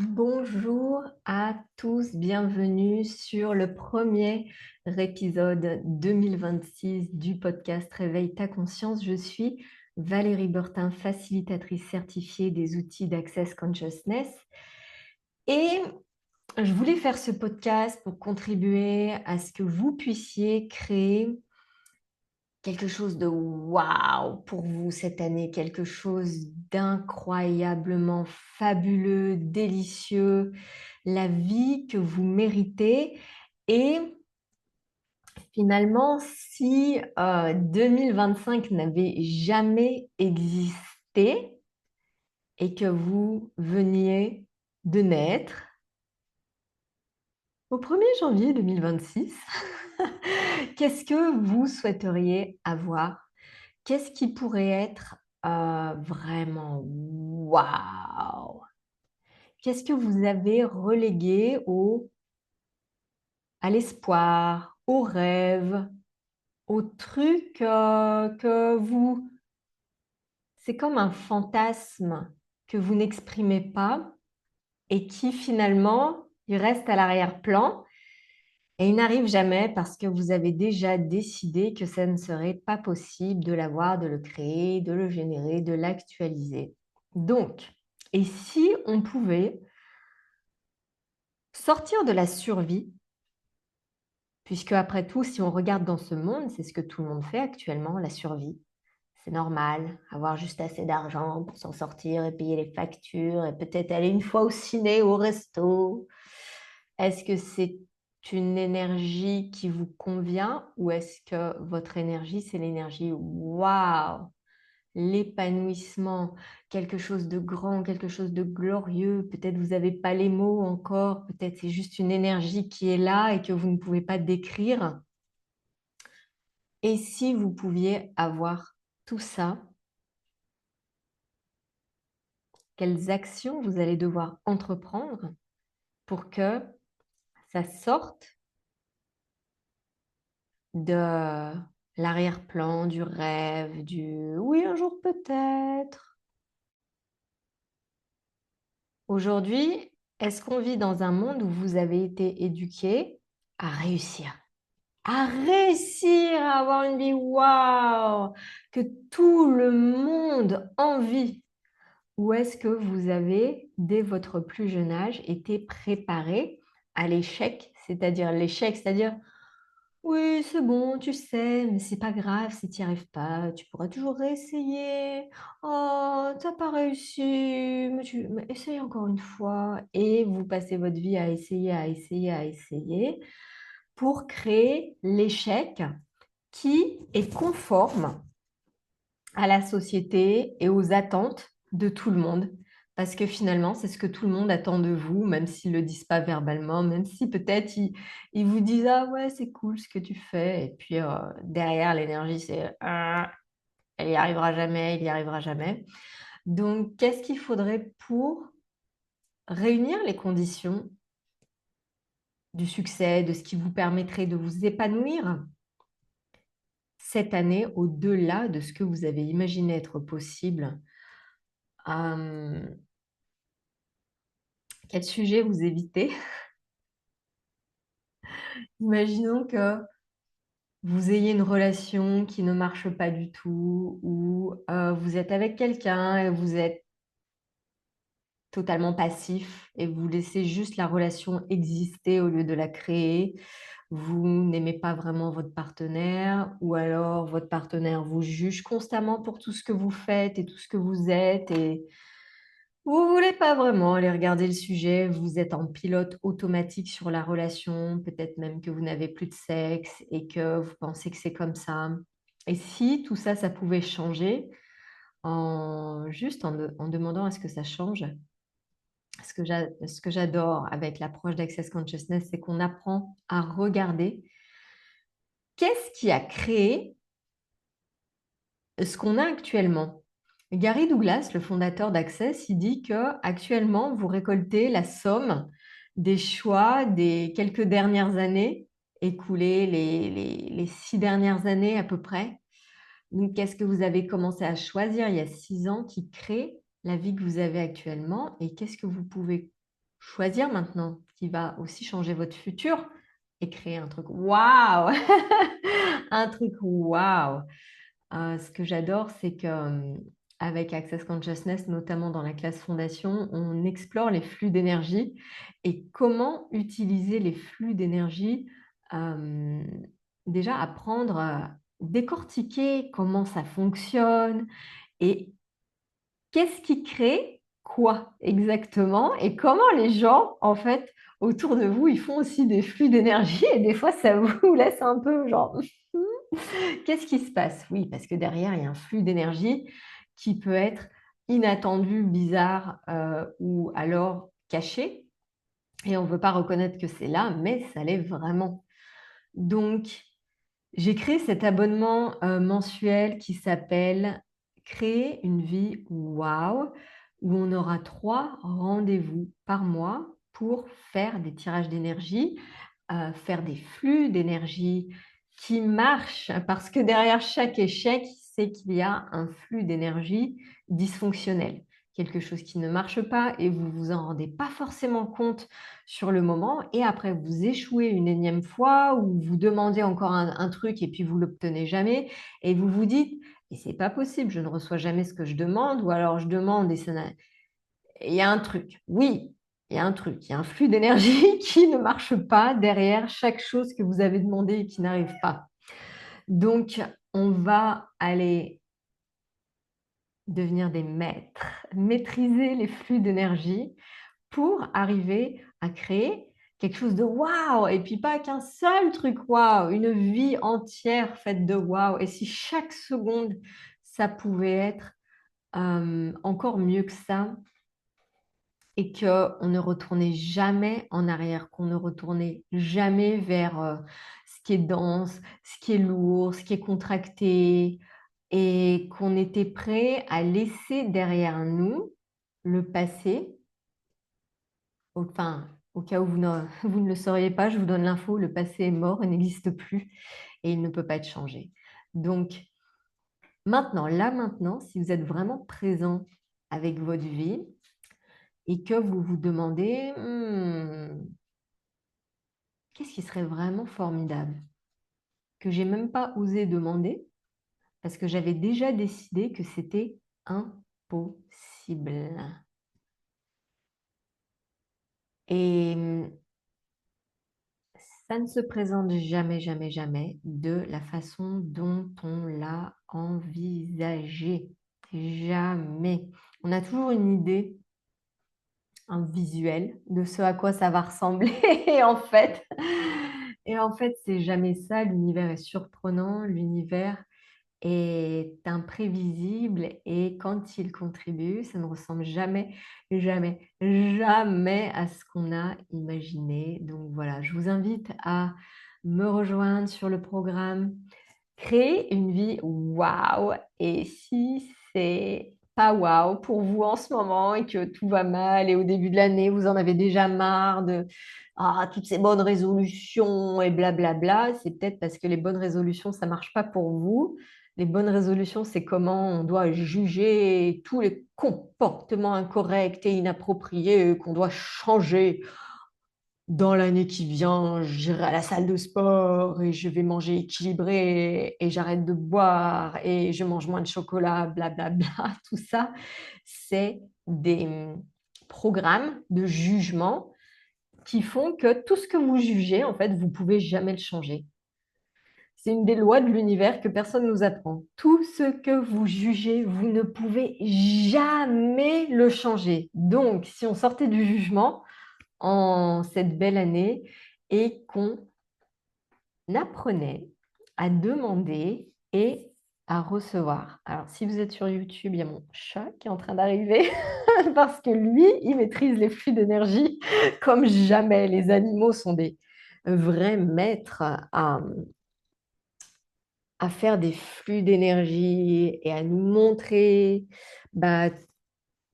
Bonjour à tous, bienvenue sur le premier épisode 2026 du podcast Réveille ta conscience. Je suis Valérie Bertin, facilitatrice certifiée des outils d'Access Consciousness. Et je voulais faire ce podcast pour contribuer à ce que vous puissiez créer quelque chose de waouh pour vous cette année, quelque chose d'incroyablement fabuleux, délicieux, la vie que vous méritez. Et finalement, si 2025 n'avait jamais existé et que vous veniez de naître au 1er janvier 2026, qu'est-ce que vous souhaiteriez avoir? Qu'est-ce qui pourrait être vraiment waouh? Qu'est-ce que vous avez relégué à l'espoir, au rêve, au truc que vous... C'est comme un fantasme que vous n'exprimez pas et qui finalement, il reste à l'arrière-plan et il n'arrive jamais parce que vous avez déjà décidé que ça ne serait pas possible de l'avoir, de le créer, de le générer, de l'actualiser. Donc, et si on pouvait sortir de la survie, puisque après tout, si on regarde dans ce monde, c'est ce que tout le monde fait actuellement, la survie. C'est normal, avoir juste assez d'argent pour s'en sortir et payer les factures et peut-être aller une fois au ciné, au resto. Est-ce que c'est une énergie qui vous convient ou est-ce que votre énergie, c'est l'énergie waouh, l'épanouissement, quelque chose de grand, quelque chose de glorieux. Peut-être vous n'avez pas les mots encore, peut-être c'est juste une énergie qui est là et que vous ne pouvez pas décrire. Et si vous pouviez avoir tout ça, quelles actions vous allez devoir entreprendre pour que ça sorte de l'arrière-plan, du rêve, du oui, un jour peut-être. Aujourd'hui, est-ce qu'on vit dans un monde où vous avez été éduqué à réussir? À réussir à avoir une vie waouh, que tout le monde envie? Ou est-ce que vous avez, dès votre plus jeune âge, été préparé à l'échec, c'est-à-dire oui, c'est bon, tu sais, mais c'est pas grave si tu n'y arrives pas, tu pourras toujours réessayer. Oh, t'as pas réussi, mais essaye encore une fois. Et vous passez votre vie à essayer, à essayer, à essayer pour créer l'échec qui est conforme à la société et aux attentes de tout le monde. Parce que finalement, c'est ce que tout le monde attend de vous, même s'ils ne le disent pas verbalement, même si peut-être ils vous disent «Ah ouais, c'est cool ce que tu fais». Et puis derrière, l'énergie, c'est «Ah, elle n'y arrivera jamais, il n'y arrivera jamais». Donc, qu'est-ce qu'il faudrait pour réunir les conditions du succès, de ce qui vous permettrait de vous épanouir cette année au-delà de ce que vous avez imaginé être possible? Euh, Quel sujet vous évitez? Imaginons que vous ayez une relation qui ne marche pas du tout ou vous êtes avec quelqu'un et vous êtes totalement passif et vous laissez juste la relation exister au lieu de la créer. Vous n'aimez pas vraiment votre partenaire ou alors votre partenaire vous juge constamment pour tout ce que vous faites et tout ce que vous êtes et vous voulez pas vraiment aller regarder le sujet, vous êtes en pilote automatique sur la relation, peut-être même que vous n'avez plus de sexe et que vous pensez que c'est comme ça. Et si tout ça, ça pouvait changer en demandant à ce que ça change, ce que j'adore avec l'approche d'Access Consciousness, c'est qu'on apprend à regarder qu'est-ce qui a créé ce qu'on a actuellement. Gary Douglas, le fondateur d'Access, il dit que actuellement vous récoltez la somme des choix des quelques dernières années écoulées, les 6 dernières années à peu près. Donc, qu'est-ce que vous avez commencé à choisir il y a 6 ans qui crée la vie que vous avez actuellement et qu'est-ce que vous pouvez choisir maintenant, qui va aussi changer votre futur et créer un truc waouh, un truc waouh. Ce que j'adore, c'est que avec Access Consciousness, notamment dans la classe fondation, on explore les flux d'énergie et comment utiliser les flux d'énergie. euh, Déjà apprendre à décortiquer comment ça fonctionne et qu'est-ce qui crée quoi exactement et comment les gens, en fait, autour de vous, ils font aussi des flux d'énergie et des fois, ça vous laisse un peu genre, qu'est-ce qui se passe? Oui, parce que derrière, il y a un flux d'énergie qui peut être inattendu, bizarre ou alors caché et on ne veut pas reconnaître que c'est là, mais ça l'est vraiment. Donc, j'ai créé cet abonnement mensuel qui s'appelle Créer une vie wow, où on aura 3 rendez-vous par mois pour faire des tirages d'énergie, faire des flux d'énergie qui marchent, parce que derrière chaque échec, c'est qu'il y a un flux d'énergie dysfonctionnel, quelque chose qui ne marche pas et vous vous en rendez pas forcément compte sur le moment et après vous échouez une énième fois ou vous demandez encore un truc et puis vous l'obtenez jamais et vous vous dites et c'est pas possible, je ne reçois jamais ce que je demande ou alors je demande et ça il y a un truc. Oui, il y a un truc, il y a un flux d'énergie qui ne marche pas derrière chaque chose que vous avez demandé et qui n'arrive pas. Donc, on va aller devenir des maîtres, maîtriser les flux d'énergie pour arriver à créer quelque chose de waouh et puis pas qu'un seul truc waouh, une vie entière faite de waouh. Et si chaque seconde, ça pouvait être encore mieux que ça et qu'on ne retournait jamais en arrière, qu'on ne retournait jamais vers ce qui est dense, ce qui est lourd, ce qui est contracté et qu'on était prêt à laisser derrière nous le passé. Enfin, au cas où vous ne le sauriez pas, je vous donne l'info, le passé est mort, il n'existe plus et il ne peut pas être changé. Donc, maintenant, là maintenant, si vous êtes vraiment présent avec votre vie et que vous vous demandez, qu'est-ce qui serait vraiment formidable, que j'ai même pas osé demander, parce que j'avais déjà décidé que c'était impossible. Et ça ne se présente jamais, jamais, jamais de la façon dont on l'a envisagé. Jamais. On a toujours une idée, un visuel de ce à quoi ça va ressembler. Et en fait, c'est jamais ça. L'univers est surprenant, l'univers est imprévisible et quand il contribue, ça ne ressemble jamais, jamais, jamais à ce qu'on a imaginé. Donc voilà, je vous invite à me rejoindre sur le programme Créer une vie waouh. Et si c'est pas waouh pour vous en ce moment et que tout va mal et au début de l'année, vous en avez déjà marre de toutes ces bonnes résolutions et blablabla, c'est peut-être parce que les bonnes résolutions, ça marche pas pour vous. Les bonnes résolutions, c'est comment on doit juger tous les comportements incorrects et inappropriés qu'on doit changer dans l'année qui vient, j'irai à la salle de sport et je vais manger équilibré et j'arrête de boire et je mange moins de chocolat, blablabla. Tout ça, c'est des programmes de jugement qui font que tout ce que vous jugez, en fait, vous pouvez jamais le changer. C'est une des lois de l'univers que personne ne nous apprend. Tout ce que vous jugez, vous ne pouvez jamais le changer. Donc, si on sortait du jugement, en cette belle année et qu'on apprenait à demander et à recevoir. Alors, si vous êtes sur YouTube, il y a mon chat qui est en train d'arriver parce que lui, il maîtrise les flux d'énergie comme jamais. Les animaux sont des vrais maîtres à faire des flux d'énergie et à nous montrer bah,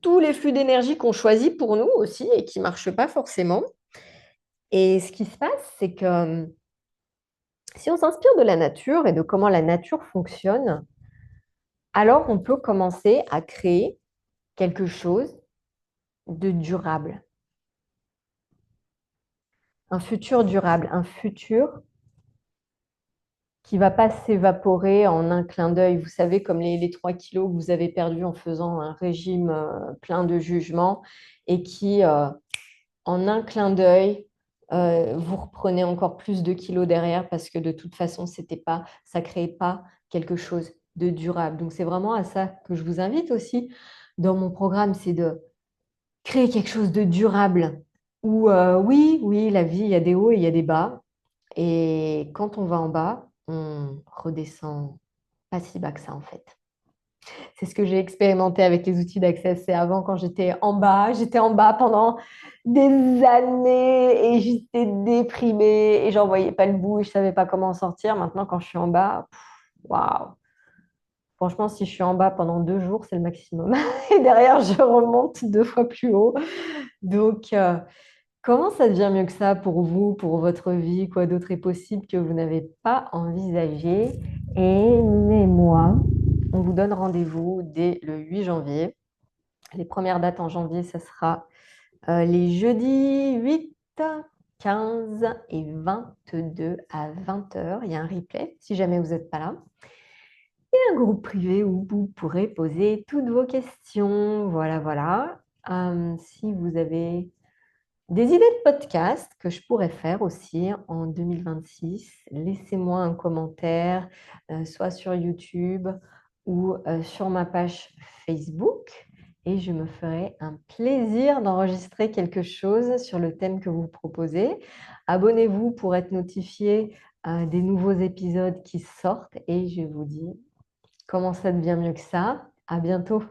tous les flux d'énergie qu'on choisit pour nous aussi et qui ne marchent pas forcément. Et ce qui se passe, c'est que si on s'inspire de la nature et de comment la nature fonctionne, alors on peut commencer à créer quelque chose de durable. un futur durable, un futur qui ne va pas s'évaporer en un clin d'œil. Vous savez, comme les 3 kilos que vous avez perdus en faisant un régime plein de jugement et qui, en un clin d'œil, vous reprenez encore plus de kilos derrière parce que de toute façon, ça ne créait pas quelque chose de durable. Donc, c'est vraiment à ça que je vous invite aussi dans mon programme, c'est de créer quelque chose de durable où, oui, oui, la vie, il y a des hauts et il y a des bas. Et quand on va en bas, on redescend pas si bas que ça, en fait. C'est ce que j'ai expérimenté avec les outils d'Access. C'est avant, quand j'étais en bas pendant des années et j'étais déprimée et j'en voyais pas le bout et je savais pas comment en sortir. Maintenant, quand je suis en bas, waouh! Franchement, si je suis en bas pendant 2 jours, c'est le maximum. Et derrière, je remonte 2 fois plus haut. Donc, comment ça devient mieux que ça pour vous, pour votre vie? Quoi d'autre est possible que vous n'avez pas envisagé? Et moi, on vous donne rendez-vous dès le 8 janvier. Les premières dates en janvier, ça sera les jeudis 8, 15 et 22 à 20 heures. Il y a un replay si jamais vous n'êtes pas là. Et un groupe privé où vous pourrez poser toutes vos questions. Voilà, voilà. Si vous avez des idées de podcast que je pourrais faire aussi en 2026, laissez-moi un commentaire, soit sur YouTube ou sur ma page Facebook. Et je me ferai un plaisir d'enregistrer quelque chose sur le thème que vous proposez. Abonnez-vous pour être notifié des nouveaux épisodes qui sortent. Et je vous dis comment ça devient mieux que ça. À bientôt.